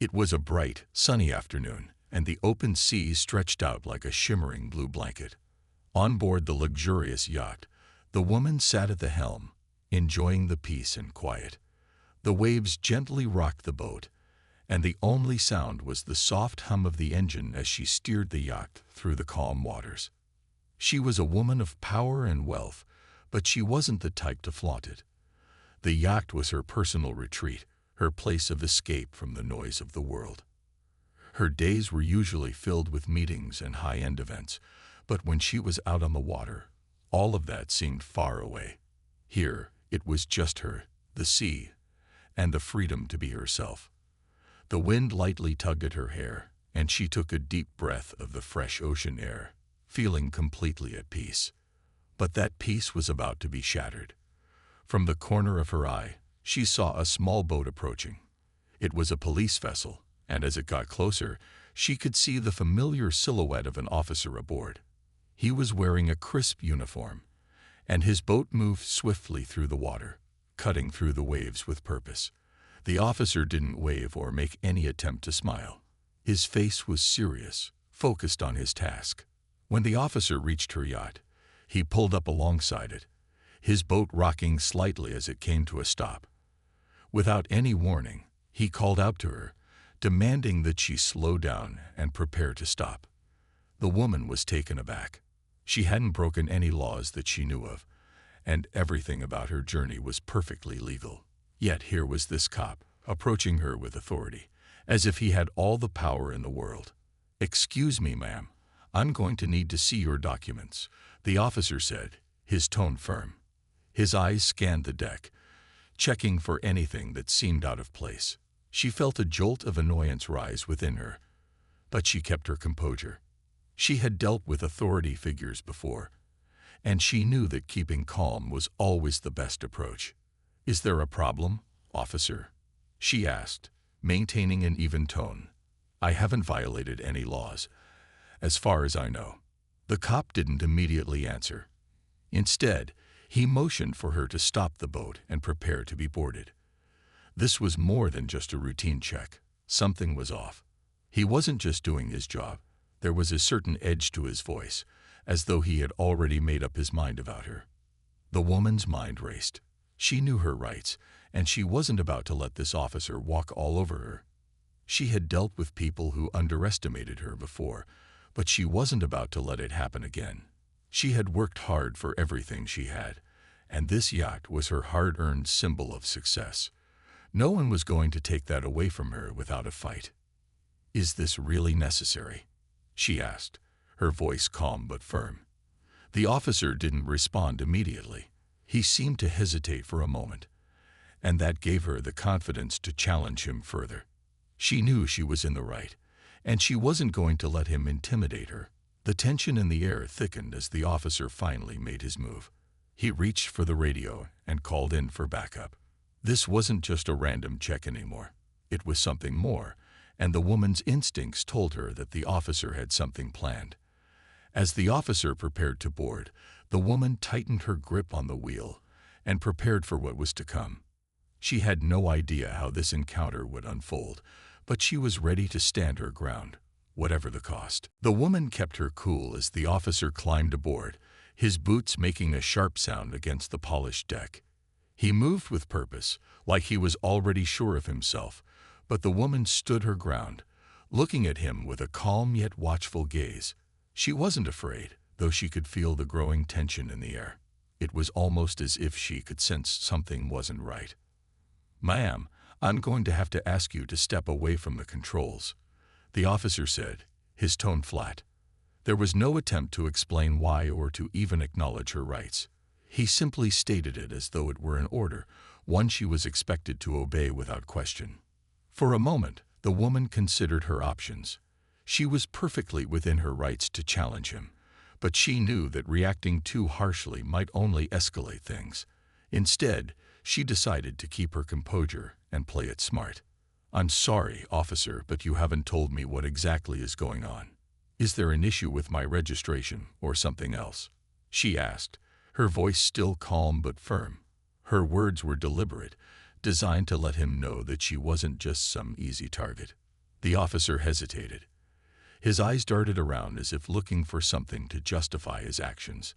It was a bright, sunny afternoon, and the open sea stretched out like a shimmering blue blanket. On board the luxurious yacht, the woman sat at the helm, enjoying the peace and quiet. The waves gently rocked the boat, and the only sound was the soft hum of the engine as she steered the yacht through the calm waters. She was a woman of power and wealth, but she wasn't the type to flaunt it. The yacht was her personal retreat, her place of escape from the noise of the world. Her days were usually filled with meetings and high-end events, but when she was out on the water, all of that seemed far away. Here, it was just her, the sea, and the freedom to be herself. The wind lightly tugged at her hair, and she took a deep breath of the fresh ocean air, feeling completely at peace. But that peace was about to be shattered. From the corner of her eye, she saw a small boat approaching. It was a police vessel, and as it got closer, she could see the familiar silhouette of an officer aboard. He was wearing a crisp uniform, and his boat moved swiftly through the water, cutting through the waves with purpose. The officer didn't wave or make any attempt to smile. His face was serious, focused on his task. When the officer reached her yacht, he pulled up alongside it, his boat rocking slightly as it came to a stop. Without any warning, he called out to her, demanding that she slow down and prepare to stop. The woman was taken aback. She hadn't broken any laws that she knew of, and everything about her journey was perfectly legal. Yet here was this cop, approaching her with authority, as if he had all the power in the world. "Excuse me, ma'am, I'm going to need to see your documents," the officer said, his tone firm. His eyes scanned the deck, checking for anything that seemed out of place. She felt a jolt of annoyance rise within her, but she kept her composure. She had dealt with authority figures before, and she knew that keeping calm was always the best approach. "Is there a problem, officer?" she asked, maintaining an even tone. "I haven't violated any laws, as far as I know." The cop didn't immediately answer. Instead, he motioned for her to stop the boat and prepare to be boarded. This was more than just a routine check. Something was off. He wasn't just doing his job. There was a certain edge to his voice, as though he had already made up his mind about her. The woman's mind raced. She knew her rights, and she wasn't about to let this officer walk all over her. She had dealt with people who underestimated her before, but she wasn't about to let it happen again. She had worked hard for everything she had, and this yacht was her hard-earned symbol of success. No one was going to take that away from her without a fight. "Is this really necessary?" she asked, her voice calm but firm. The officer didn't respond immediately. He seemed to hesitate for a moment, and that gave her the confidence to challenge him further. She knew she was in the right, and she wasn't going to let him intimidate her. The tension in the air thickened as the officer finally made his move. He reached for the radio and called in for backup. This wasn't just a random check anymore. It was something more, and the woman's instincts told her that the officer had something planned. As the officer prepared to board, the woman tightened her grip on the wheel and prepared for what was to come. She had no idea how this encounter would unfold, but she was ready to stand her ground, whatever the cost. The woman kept her cool as the officer climbed aboard, his boots making a sharp sound against the polished deck. He moved with purpose, like he was already sure of himself, but the woman stood her ground, looking at him with a calm yet watchful gaze. She wasn't afraid, though she could feel the growing tension in the air. It was almost as if she could sense something wasn't right. "Ma'am, I'm going to have to ask you to step away from the controls," the officer said, his tone flat. There was no attempt to explain why or to even acknowledge her rights. He simply stated it as though it were an order, one she was expected to obey without question. For a moment, the woman considered her options. She was perfectly within her rights to challenge him, but she knew that reacting too harshly might only escalate things. Instead, she decided to keep her composure and play it smart. "I'm sorry, officer, but you haven't told me what exactly is going on. Is there an issue with my registration or something else?" she asked, her voice still calm but firm. Her words were deliberate, designed to let him know that she wasn't just some easy target. The officer hesitated. His eyes darted around as if looking for something to justify his actions.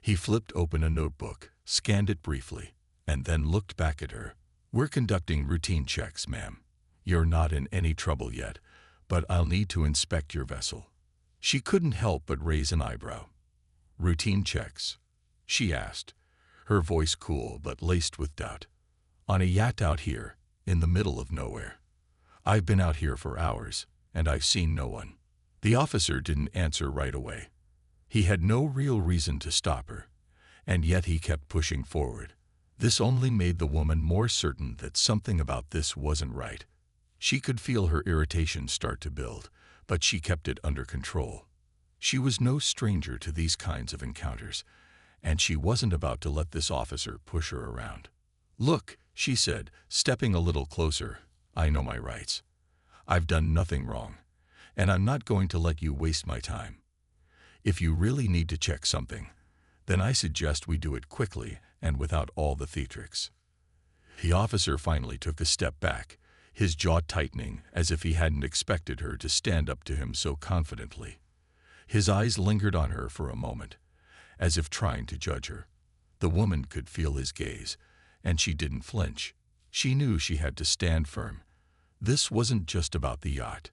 He flipped open a notebook, scanned it briefly, and then looked back at her. "We're conducting routine checks, ma'am. You're not in any trouble yet, but I'll need to inspect your vessel." She couldn't help but raise an eyebrow. "Routine checks?" she asked, her voice cool but laced with doubt. "On a yacht out here, in the middle of nowhere. I've been out here for hours, and I've seen no one." The officer didn't answer right away. He had no real reason to stop her, and yet he kept pushing forward. This only made the woman more certain that something about this wasn't right. She could feel her irritation start to build, but she kept it under control. She was no stranger to these kinds of encounters, and she wasn't about to let this officer push her around. "Look," she said, stepping a little closer, "I know my rights. I've done nothing wrong, and I'm not going to let you waste my time. If you really need to check something, then I suggest we do it quickly and without all the theatrics." The officer finally took a step back, his jaw tightening as if he hadn't expected her to stand up to him so confidently. His eyes lingered on her for a moment, as if trying to judge her. The woman could feel his gaze, and she didn't flinch. She knew she had to stand firm. This wasn't just about the yacht.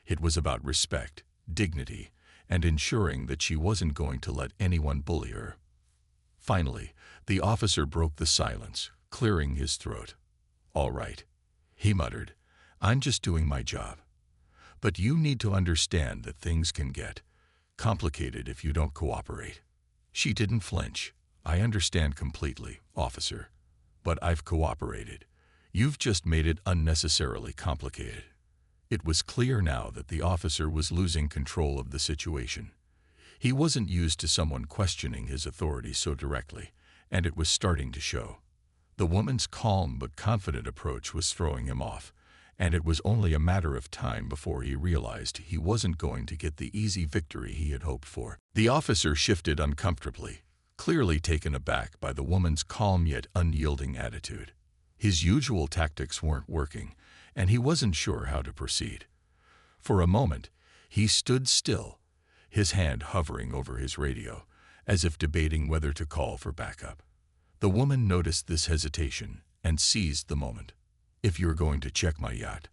It was about respect, dignity, and ensuring that she wasn't going to let anyone bully her. Finally, the officer broke the silence, clearing his throat. "All right," he muttered, "I'm just doing my job. But you need to understand that things can get complicated if you don't cooperate." She didn't flinch. "I understand completely, officer, but I've cooperated. You've just made it unnecessarily complicated." It was clear now that the officer was losing control of the situation. He wasn't used to someone questioning his authority so directly, and it was starting to show. The woman's calm but confident approach was throwing him off, and it was only a matter of time before he realized he wasn't going to get the easy victory he had hoped for. The officer shifted uncomfortably, clearly taken aback by the woman's calm yet unyielding attitude. His usual tactics weren't working, and he wasn't sure how to proceed. For a moment, he stood still, his hand hovering over his radio, as if debating whether to call for backup. The woman noticed this hesitation and seized the moment. "If you're going to check my yacht,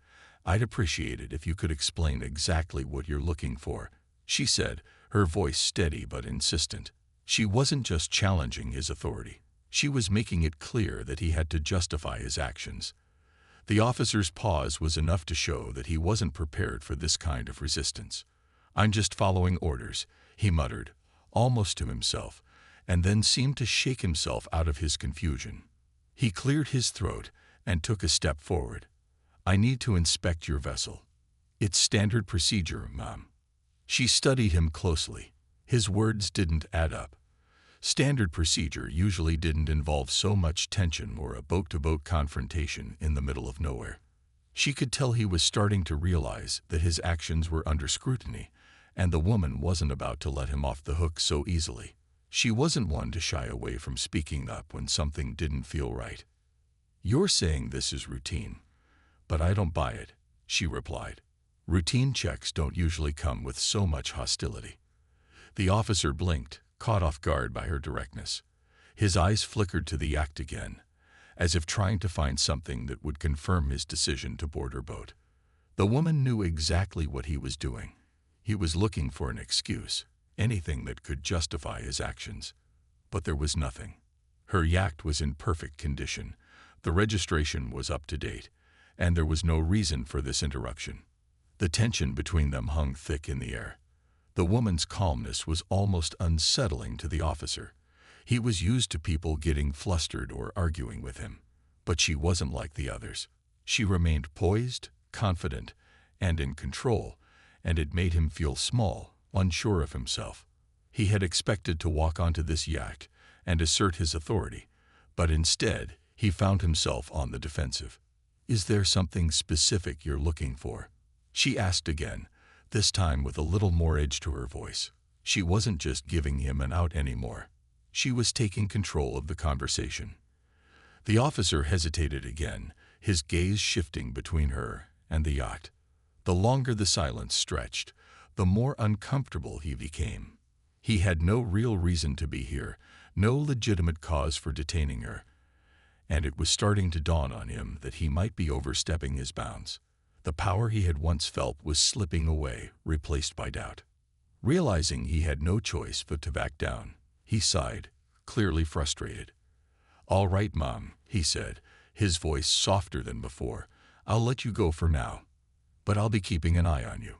I'd appreciate it if you could explain exactly what you're looking for," she said, her voice steady but insistent. She wasn't just challenging his authority. She was making it clear that he had to justify his actions. The officer's pause was enough to show that he wasn't prepared for this kind of resistance. "I'm just following orders," he muttered, almost to himself, and then seemed to shake himself out of his confusion. He cleared his throat and took a step forward. "I need to inspect your vessel. It's standard procedure, ma'am." She studied him closely. His words didn't add up. Standard procedure usually didn't involve so much tension or a boat-to-boat confrontation in the middle of nowhere. She could tell he was starting to realize that his actions were under scrutiny, and the woman wasn't about to let him off the hook so easily. She wasn't one to shy away from speaking up when something didn't feel right. "You're saying this is routine, but I don't buy it," she replied. "Routine checks don't usually come with so much hostility." The officer blinked, caught off guard by her directness. His eyes flickered to the yacht again, as if trying to find something that would confirm his decision to board her boat. The woman knew exactly what he was doing. He was looking for an excuse, anything that could justify his actions. But there was nothing. Her yacht was in perfect condition, the registration was up to date, and there was no reason for this interruption. The tension between them hung thick in the air. The woman's calmness was almost unsettling to the officer. He was used to people getting flustered or arguing with him, but she wasn't like the others. She remained poised, confident, and in control, and it made him feel small, unsure of himself. He had expected to walk onto this yacht and assert his authority, but instead he found himself on the defensive. "Is there something specific you're looking for?" she asked again, this time with a little more edge to her voice. She wasn't just giving him an out anymore. She was taking control of the conversation. The officer hesitated again, his gaze shifting between her and the yacht. The longer the silence stretched, the more uncomfortable he became. He had no real reason to be here, no legitimate cause for detaining her, and it was starting to dawn on him that he might be overstepping his bounds. The power he had once felt was slipping away, replaced by doubt. Realizing he had no choice but to back down, he sighed, clearly frustrated. "All right, Mom," he said, his voice softer than before. "I'll let you go for now, but I'll be keeping an eye on you.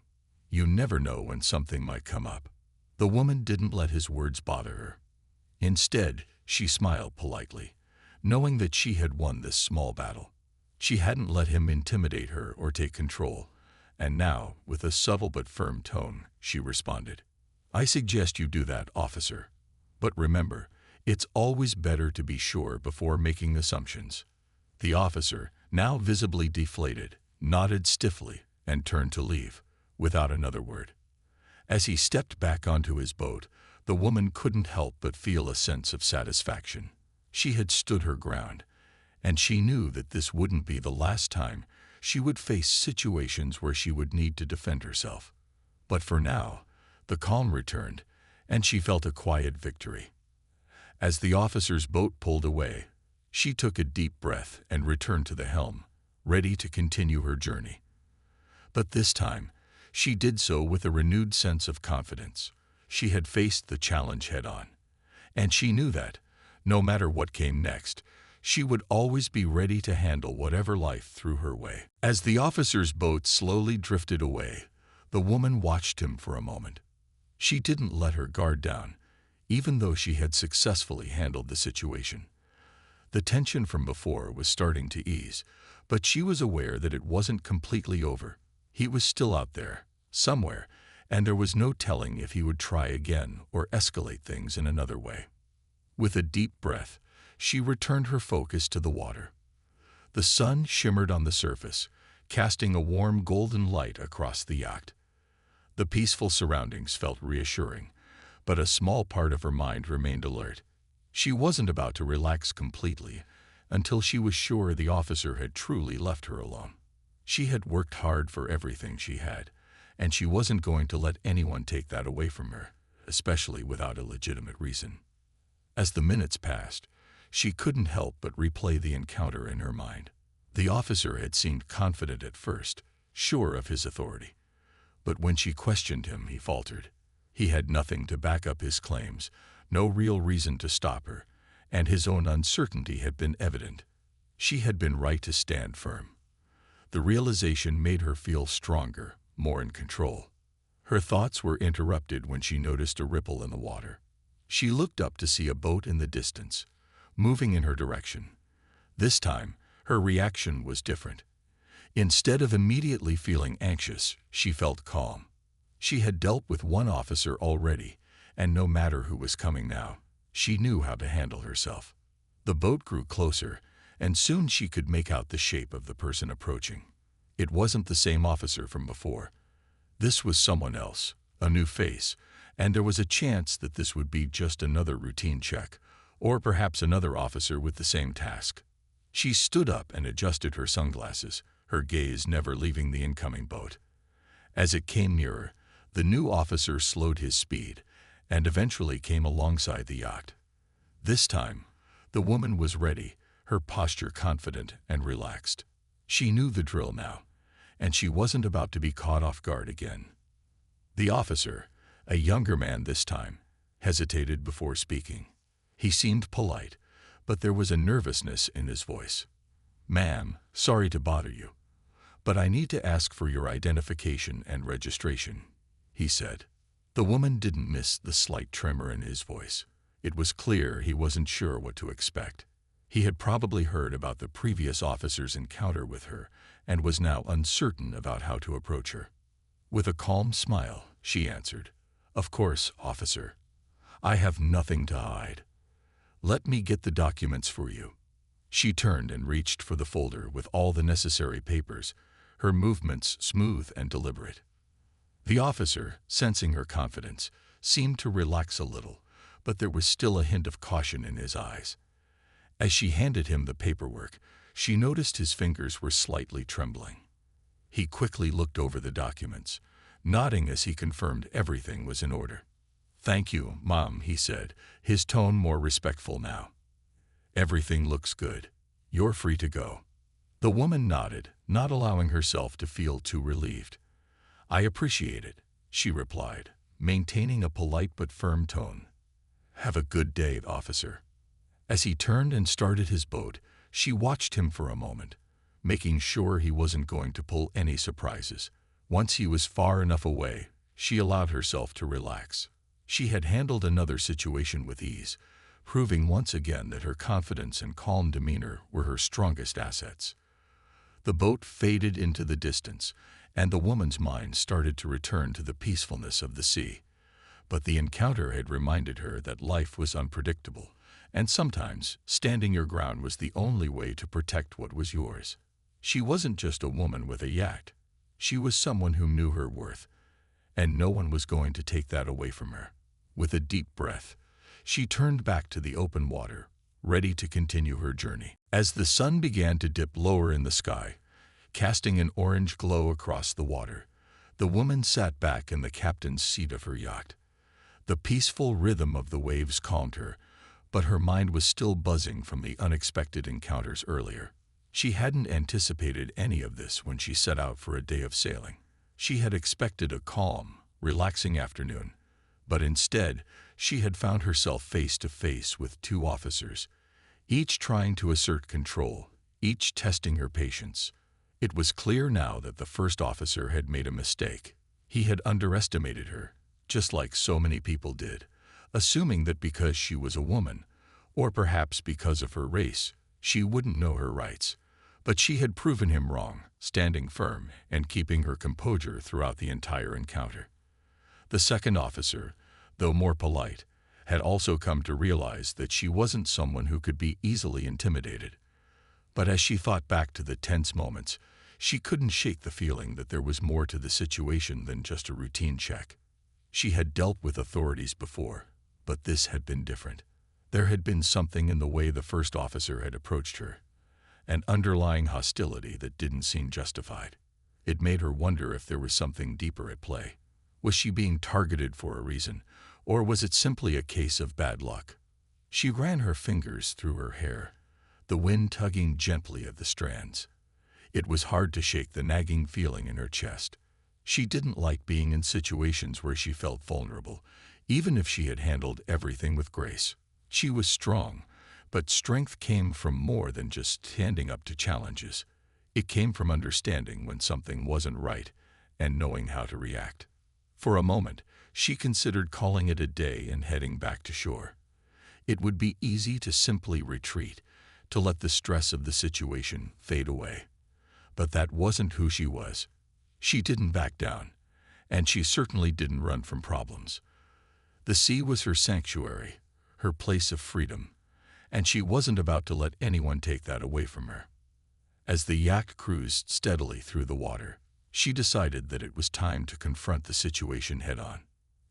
You never know when something might come up." The woman didn't let his words bother her. Instead, she smiled politely, knowing that she had won this small battle. She hadn't let him intimidate her or take control, and now, with a subtle but firm tone, she responded, "I suggest you do that, officer. But remember, it's always better to be sure before making assumptions." The officer, now visibly deflated, nodded stiffly and turned to leave, without another word. As he stepped back onto his boat, the woman couldn't help but feel a sense of satisfaction. She had stood her ground, and she knew that this wouldn't be the last time she would face situations where she would need to defend herself. But for now, the calm returned, and she felt a quiet victory. As the officer's boat pulled away, she took a deep breath and returned to the helm, ready to continue her journey. But this time, she did so with a renewed sense of confidence. She had faced the challenge head-on, and she knew that, no matter what came next, she would always be ready to handle whatever life threw her way. As the officer's boat slowly drifted away, the woman watched him for a moment. She didn't let her guard down, even though she had successfully handled the situation. The tension from before was starting to ease, but she was aware that it wasn't completely over. He was still out there, somewhere, and there was no telling if he would try again or escalate things in another way. With a deep breath, she returned her focus to the water. The sun shimmered on the surface, casting a warm golden light across the yacht. The peaceful surroundings felt reassuring, but a small part of her mind remained alert. She wasn't about to relax completely until she was sure the officer had truly left her alone. She had worked hard for everything she had, and she wasn't going to let anyone take that away from her, especially without a legitimate reason. As the minutes passed, she couldn't help but replay the encounter in her mind. The officer had seemed confident at first, sure of his authority. But when she questioned him, he faltered. He had nothing to back up his claims, no real reason to stop her, and his own uncertainty had been evident. She had been right to stand firm. The realization made her feel stronger, more in control. Her thoughts were interrupted when she noticed a ripple in the water. She looked up to see a boat in the distance, moving in her direction. This time, her reaction was different. Instead of immediately feeling anxious, she felt calm. She had dealt with one officer already, and no matter who was coming now, she knew how to handle herself. The boat grew closer, and soon she could make out the shape of the person approaching. It wasn't the same officer from before. This was someone else, a new face, and there was a chance that this would be just another routine check, or perhaps another officer with the same task. She stood up and adjusted her sunglasses, her gaze never leaving the incoming boat. As it came nearer, the new officer slowed his speed and eventually came alongside the yacht. This time, the woman was ready, her posture confident and relaxed. She knew the drill now, and she wasn't about to be caught off guard again. The officer, a younger man this time, hesitated before speaking. He seemed polite, but there was a nervousness in his voice. "Ma'am, sorry to bother you, but I need to ask for your identification and registration," he said. The woman didn't miss the slight tremor in his voice. It was clear he wasn't sure what to expect. He had probably heard about the previous officer's encounter with her and was now uncertain about how to approach her. With a calm smile, she answered, "Of course, officer. I have nothing to hide. Let me get the documents for you." She turned and reached for the folder with all the necessary papers, her movements smooth and deliberate. The officer, sensing her confidence, seemed to relax a little, but there was still a hint of caution in his eyes. As she handed him the paperwork, she noticed his fingers were slightly trembling. He quickly looked over the documents, nodding as he confirmed everything was in order. "Thank you, Mom," he said, his tone more respectful now. "Everything looks good. You're free to go." The woman nodded, not allowing herself to feel too relieved. "I appreciate it," she replied, maintaining a polite but firm tone. "Have a good day, officer." As he turned and started his boat, she watched him for a moment, making sure he wasn't going to pull any surprises. Once he was far enough away, she allowed herself to relax. She had handled another situation with ease, proving once again that her confidence and calm demeanor were her strongest assets. The boat faded into the distance, and the woman's mind started to return to the peacefulness of the sea. But the encounter had reminded her that life was unpredictable, and sometimes standing your ground was the only way to protect what was yours. She wasn't just a woman with a yacht. She was someone who knew her worth, and no one was going to take that away from her. With a deep breath, she turned back to the open water, ready to continue her journey. As the sun began to dip lower in the sky, casting an orange glow across the water, the woman sat back in the captain's seat of her yacht. The peaceful rhythm of the waves calmed her, but her mind was still buzzing from the unexpected encounters earlier. She hadn't anticipated any of this when she set out for a day of sailing. She had expected a calm, relaxing afternoon, but instead, she had found herself face to face with two officers, each trying to assert control, each testing her patience. It was clear now that the first officer had made a mistake. He had underestimated her, just like so many people did, assuming that because she was a woman, or perhaps because of her race, she wouldn't know her rights. But she had proven him wrong, standing firm and keeping her composure throughout the entire encounter. The second officer, though more polite, had also come to realize that she wasn't someone who could be easily intimidated. But as she thought back to the tense moments, she couldn't shake the feeling that there was more to the situation than just a routine check. She had dealt with authorities before, but this had been different. There had been something in the way the first officer had approached her, an underlying hostility that didn't seem justified. It made her wonder if there was something deeper at play. Was she being targeted for a reason, or was it simply a case of bad luck? She ran her fingers through her hair, the wind tugging gently at the strands. It was hard to shake the nagging feeling in her chest. She didn't like being in situations where she felt vulnerable, even if she had handled everything with grace. She was strong, but strength came from more than just standing up to challenges. It came from understanding when something wasn't right and knowing how to react. For a moment, she considered calling it a day and heading back to shore. It would be easy to simply retreat, to let the stress of the situation fade away. But that wasn't who she was. She didn't back down, and she certainly didn't run from problems. The sea was her sanctuary, her place of freedom, and she wasn't about to let anyone take that away from her. As the yacht cruised steadily through the water, she decided that it was time to confront the situation head-on.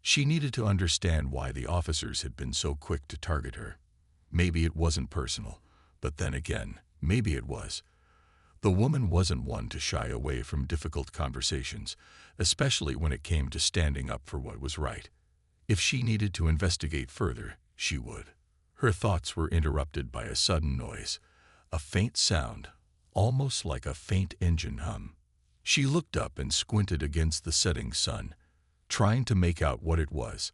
She needed to understand why the officers had been so quick to target her. Maybe it wasn't personal, but then again, maybe it was. The woman wasn't one to shy away from difficult conversations, especially when it came to standing up for what was right. If she needed to investigate further, she would. Her thoughts were interrupted by a sudden noise, a faint sound, almost like a faint engine hum. She looked up and squinted against the setting sun, trying to make out what it was.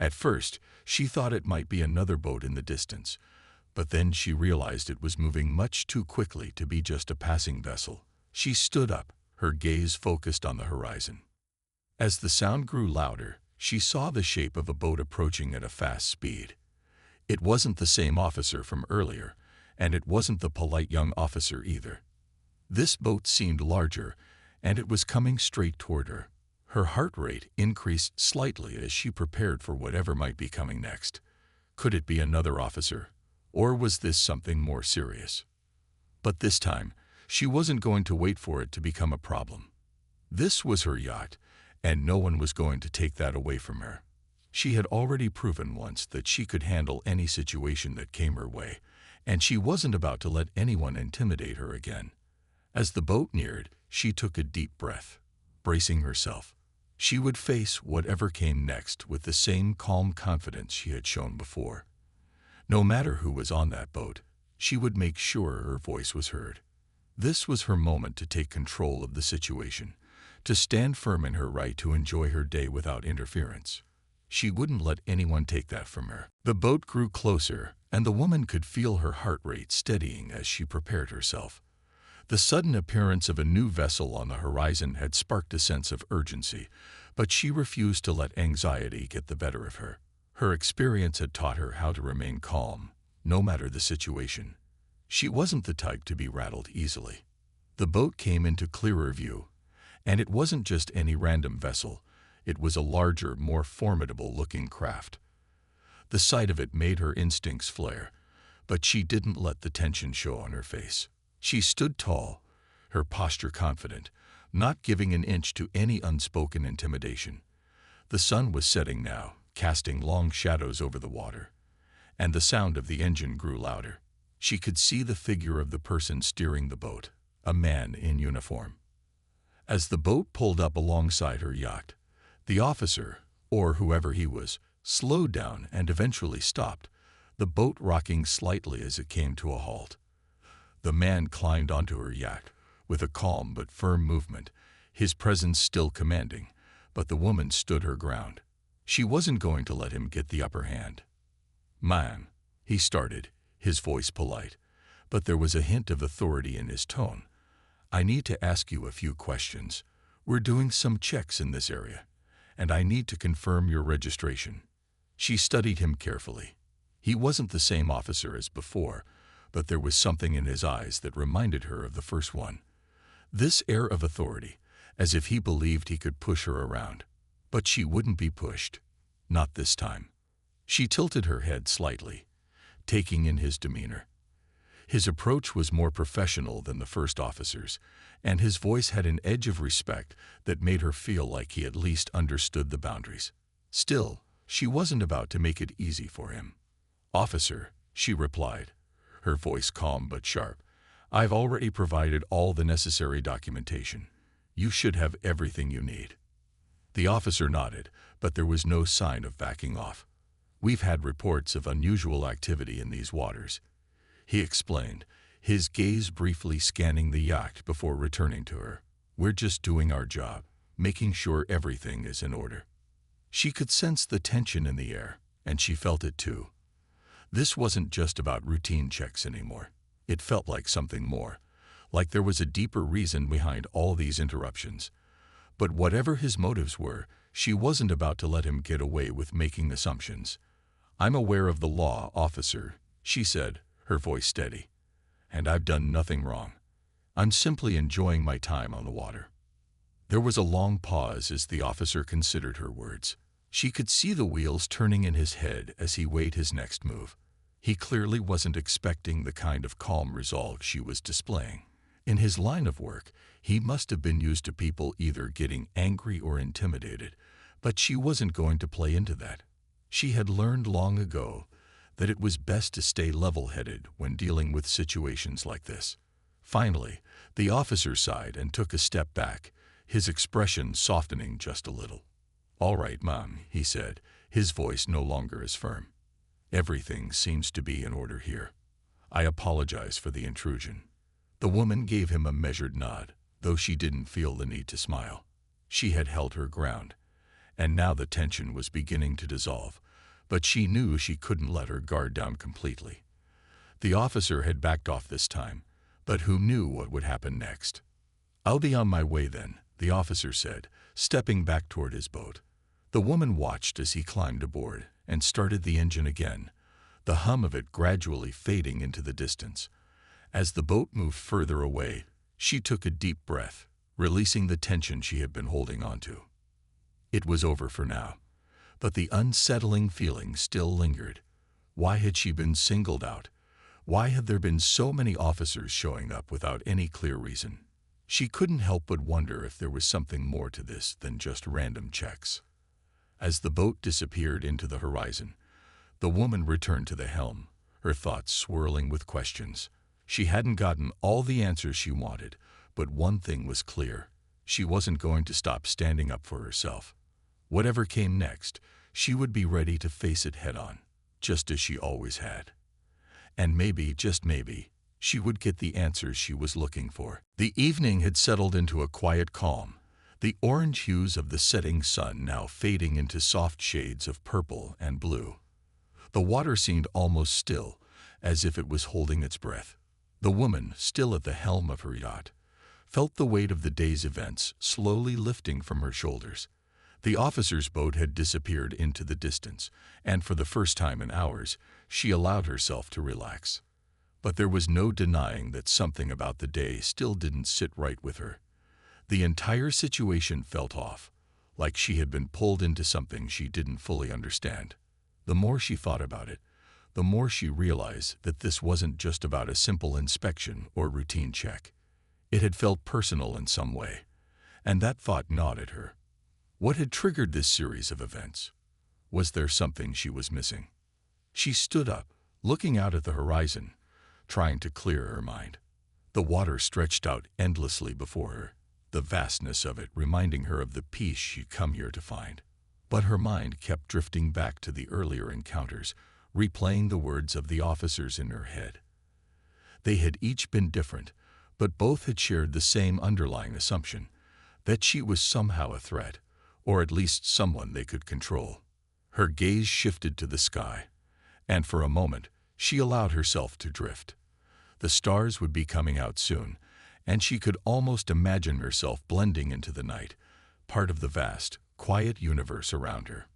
At first, she thought it might be another boat in the distance, but then she realized it was moving much too quickly to be just a passing vessel. She stood up, her gaze focused on the horizon. As the sound grew louder, she saw the shape of a boat approaching at a fast speed. It wasn't the same officer from earlier, and it wasn't the polite young officer either. This boat seemed larger, and it was coming straight toward her. Her heart rate increased slightly as she prepared for whatever might be coming next. Could it be another officer? Or was this something more serious? But this time, she wasn't going to wait for it to become a problem. This was her yacht, and no one was going to take that away from her. She had already proven once that she could handle any situation that came her way, and she wasn't about to let anyone intimidate her again. As the boat neared, she took a deep breath, bracing herself. She would face whatever came next with the same calm confidence she had shown before. No matter who was on that boat, she would make sure her voice was heard. This was her moment to take control of the situation, to stand firm in her right to enjoy her day without interference. She wouldn't let anyone take that from her. The boat grew closer, and the woman could feel her heart rate steadying as she prepared herself. The sudden appearance of a new vessel on the horizon had sparked a sense of urgency, but she refused to let anxiety get the better of her. Her experience had taught her how to remain calm, no matter the situation. She wasn't the type to be rattled easily. The boat came into clearer view, and it wasn't just any random vessel. It was a larger, more formidable-looking craft. The sight of it made her instincts flare, but she didn't let the tension show on her face. She stood tall, her posture confident, not giving an inch to any unspoken intimidation. The sun was setting now, casting long shadows over the water, and the sound of the engine grew louder. She could see the figure of the person steering the boat, a man in uniform. As the boat pulled up alongside her yacht, the officer, or whoever he was, slowed down and eventually stopped, the boat rocking slightly as it came to a halt. The man climbed onto her yacht with a calm but firm movement, his presence still commanding, but the woman stood her ground. She wasn't going to let him get the upper hand. "Ma'am," he started, his voice polite, but there was a hint of authority in his tone. "I need to ask you a few questions. We're doing some checks in this area, and I need to confirm your registration." She studied him carefully. He wasn't the same officer as before, but there was something in his eyes that reminded her of the first one. This air of authority, as if he believed he could push her around. But she wouldn't be pushed. Not this time. She tilted her head slightly, taking in his demeanor. His approach was more professional than the first officer's, and his voice had an edge of respect that made her feel like he at least understood the boundaries. Still, she wasn't about to make it easy for him. "Officer," she replied, her voice calm but sharp, "I've already provided all the necessary documentation. You should have everything you need." The officer nodded, but there was no sign of backing off. "We've had reports of unusual activity in these waters," he explained, his gaze briefly scanning the yacht before returning to her. "We're just doing our job, making sure everything is in order." She could sense the tension in the air, and she felt it too. This wasn't just about routine checks anymore. It felt like something more, like there was a deeper reason behind all these interruptions. But whatever his motives were, she wasn't about to let him get away with making assumptions. "I'm aware of the law, officer," she said, her voice steady, "and I've done nothing wrong. I'm simply enjoying my time on the water." There was a long pause as the officer considered her words. She could see the wheels turning in his head as he weighed his next move. He clearly wasn't expecting the kind of calm resolve she was displaying. In his line of work, he must have been used to people either getting angry or intimidated, but she wasn't going to play into that. She had learned long ago that it was best to stay level-headed when dealing with situations like this. Finally, the officer sighed and took a step back, his expression softening just a little. "All right, Mom," he said, his voice no longer as firm. "Everything seems to be in order here. I apologize for the intrusion." The woman gave him a measured nod, though she didn't feel the need to smile. She had held her ground, and now the tension was beginning to dissolve, but she knew she couldn't let her guard down completely. The officer had backed off this time, but who knew what would happen next? "I'll be on my way then," the officer said, stepping back toward his boat. The woman watched as he climbed aboard and started the engine again, the hum of it gradually fading into the distance. As the boat moved further away, she took a deep breath, releasing the tension she had been holding onto. It was over for now, but the unsettling feeling still lingered. Why had she been singled out? Why had there been so many officers showing up without any clear reason? She couldn't help but wonder if there was something more to this than just random checks. As the boat disappeared into the horizon, the woman returned to the helm, her thoughts swirling with questions. She hadn't gotten all the answers she wanted, But one thing was clear. She wasn't going to stop standing up for herself. Whatever came next, she would be ready to face it head-on, just as she always had. And maybe, just maybe, she would get the answers she was looking for. The evening had settled into a quiet calm, the orange hues of the setting sun now fading into soft shades of purple and blue. The water seemed almost still, as if it was holding its breath. The woman, still at the helm of her yacht, felt the weight of the day's events slowly lifting from her shoulders. The officer's boat had disappeared into the distance, and for the first time in hours, she allowed herself to relax. But there was no denying that something about the day still didn't sit right with her. The entire situation felt off, like she had been pulled into something she didn't fully understand. The more she thought about it, the more she realized that this wasn't just about a simple inspection or routine check. It had felt personal in some way, and that thought gnawed at her. What had triggered this series of events? Was there something she was missing? She stood up, looking out at the horizon, trying to clear her mind. The water stretched out endlessly before her, the vastness of it reminding her of the peace she'd come here to find. But her mind kept drifting back to the earlier encounters, replaying the words of the officers in her head. They had each been different, but both had shared the same underlying assumption, that she was somehow a threat, or at least someone they could control. Her gaze shifted to the sky, and for a moment she allowed herself to drift. The stars would be coming out soon, and she could almost imagine herself blending into the night, part of the vast, quiet universe around her.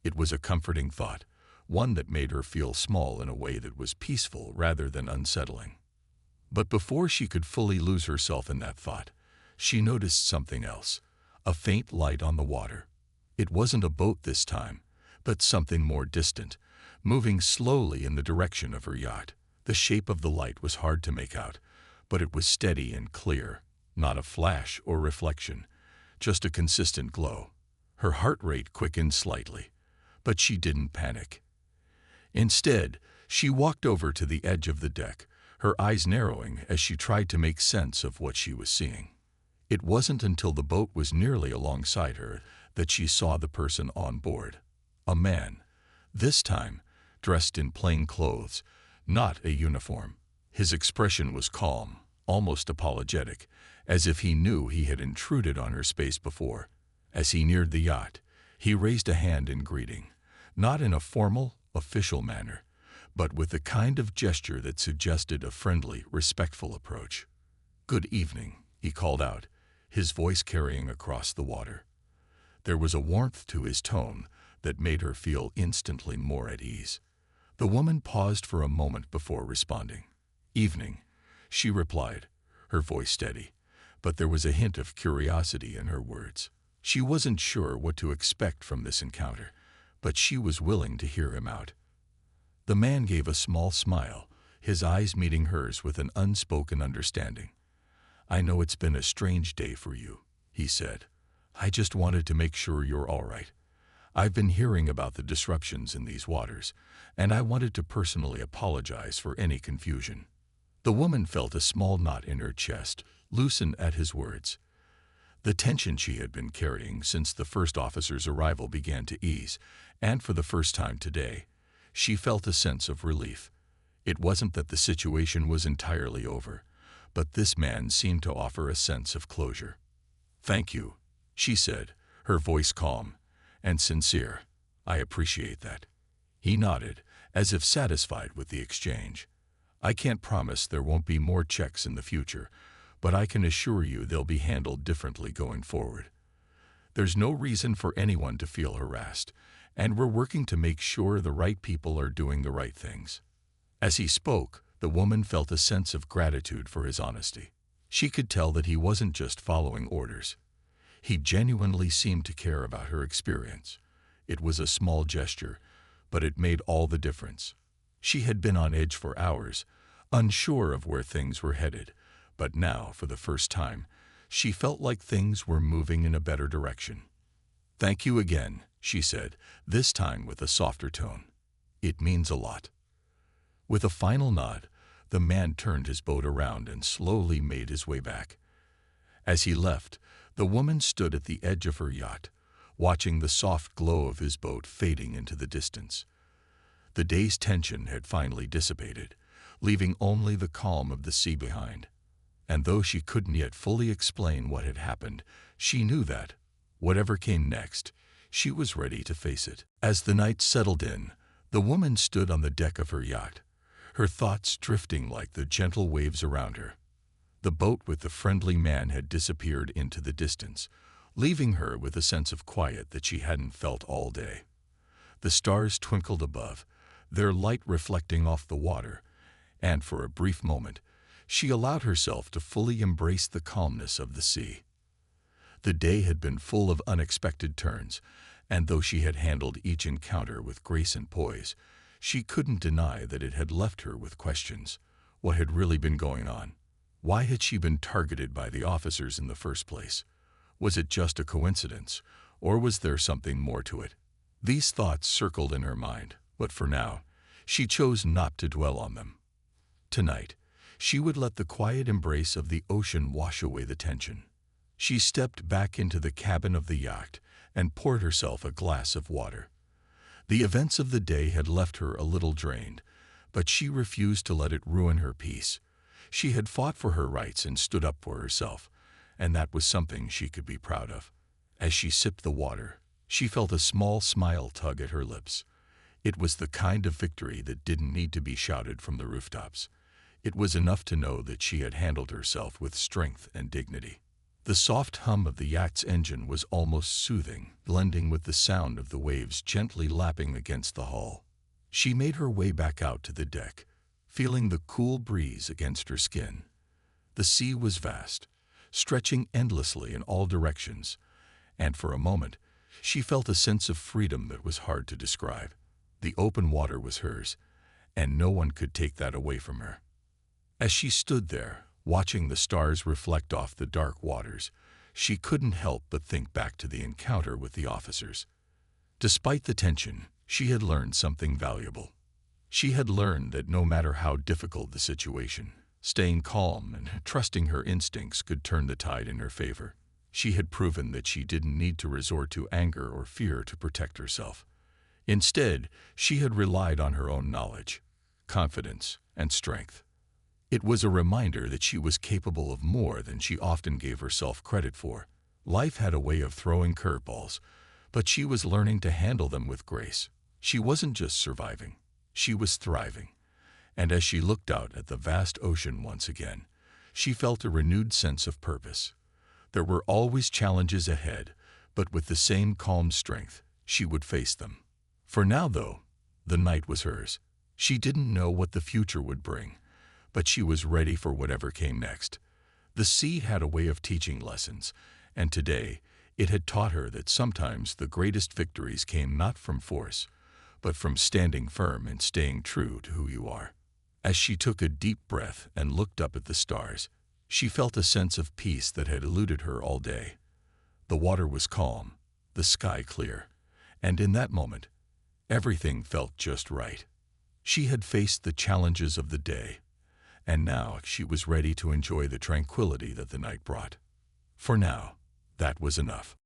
It was a comforting thought, one that made her feel small in a way that was peaceful rather than unsettling. But before she could fully lose herself in that thought, she noticed something else, a faint light on the water. It wasn't a boat this time, but something more distant, moving slowly in the direction of her yacht. The shape of the light was hard to make out, but it was steady and clear, not a flash or reflection, just a consistent glow. Her heart rate quickened slightly, but she didn't panic. Instead, she walked over to the edge of the deck, her eyes narrowing as she tried to make sense of what she was seeing. It wasn't until the boat was nearly alongside her that she saw the person on board. A man, this time dressed in plain clothes, not a uniform. His expression was calm, almost apologetic, as if he knew he had intruded on her space before. As he neared the yacht, he raised a hand in greeting, not in a formal, official manner, but with the kind of gesture that suggested a friendly, respectful approach. "Good evening," he called out, his voice carrying across the water. There was a warmth to his tone that made her feel instantly more at ease. The woman paused for a moment before responding. "Evening," she replied, her voice steady, but there was a hint of curiosity in her words. She wasn't sure what to expect from this encounter, but she was willing to hear him out. The man gave a small smile, his eyes meeting hers with an unspoken understanding. "I know it's been a strange day for you," he said. "I just wanted to make sure you're all right. I've been hearing about the disruptions in these waters, and I wanted to personally apologize for any confusion." The woman felt a small knot in her chest loosen at his words. The tension she had been carrying since the first officer's arrival began to ease, and for the first time today, she felt a sense of relief. It wasn't that the situation was entirely over, but this man seemed to offer a sense of closure. "Thank you," she said, her voice calm and sincere. "I appreciate that." He nodded, as if satisfied with the exchange. "I can't promise there won't be more checks in the future, but I can assure you they'll be handled differently going forward. There's no reason for anyone to feel harassed, and we're working to make sure the right people are doing the right things." As he spoke, the woman felt a sense of gratitude for his honesty. She could tell that he wasn't just following orders. He genuinely seemed to care about her experience. It was a small gesture, but it made all the difference. She had been on edge for hours, unsure of where things were headed, but now, for the first time, she felt like things were moving in a better direction. "Thank you again," she said, this time with a softer tone. "It means a lot." With a final nod, the man turned his boat around and slowly made his way back. As he left, the woman stood at the edge of her yacht, watching the soft glow of his boat fading into the distance. The day's tension had finally dissipated, leaving only the calm of the sea behind. And though she couldn't yet fully explain what had happened, she knew that, whatever came next, she was ready to face it. As the night settled in, the woman stood on the deck of her yacht, her thoughts drifting like the gentle waves around her. The boat with the friendly man had disappeared into the distance, leaving her with a sense of quiet that she hadn't felt all day. The stars twinkled above, their light reflecting off the water, and for a brief moment, she allowed herself to fully embrace the calmness of the sea. The day had been full of unexpected turns, and though she had handled each encounter with grace and poise, she couldn't deny that it had left her with questions. What had really been going on? Why had she been targeted by the officers in the first place? Was it just a coincidence, or was there something more to it? These thoughts circled in her mind, but for now, she chose not to dwell on them. Tonight, she would let the quiet embrace of the ocean wash away the tension. She stepped back into the cabin of the yacht and poured herself a glass of water. The events of the day had left her a little drained, but she refused to let it ruin her peace. She had fought for her rights and stood up for herself, and that was something she could be proud of. As she sipped the water, she felt a small smile tug at her lips. It was the kind of victory that didn't need to be shouted from the rooftops. It was enough to know that she had handled herself with strength and dignity. The soft hum of the yacht's engine was almost soothing, blending with the sound of the waves gently lapping against the hull. She made her way back out to the deck, feeling the cool breeze against her skin. The sea was vast, stretching endlessly in all directions, and for a moment, she felt a sense of freedom that was hard to describe. The open water was hers, and no one could take that away from her. As she stood there, watching the stars reflect off the dark waters, she couldn't help but think back to the encounter with the officers. Despite the tension, she had learned something valuable. She had learned that no matter how difficult the situation, staying calm and trusting her instincts could turn the tide in her favor. She had proven that she didn't need to resort to anger or fear to protect herself. Instead, she had relied on her own knowledge, confidence, and strength. It was a reminder that she was capable of more than she often gave herself credit for. Life had a way of throwing curveballs, but she was learning to handle them with grace. She wasn't just surviving, she was thriving. And as she looked out at the vast ocean once again, she felt a renewed sense of purpose. There were always challenges ahead, but with the same calm strength, she would face them. For now, though, the night was hers. She didn't know what the future would bring, but she was ready for whatever came next. The sea had a way of teaching lessons, and today it had taught her that sometimes the greatest victories came not from force, but from standing firm and staying true to who you are. As she took a deep breath and looked up at the stars, she felt a sense of peace that had eluded her all day. The water was calm, the sky clear, and in that moment, everything felt just right. She had faced the challenges of the day, and now she was ready to enjoy the tranquility that the night brought. For now, that was enough.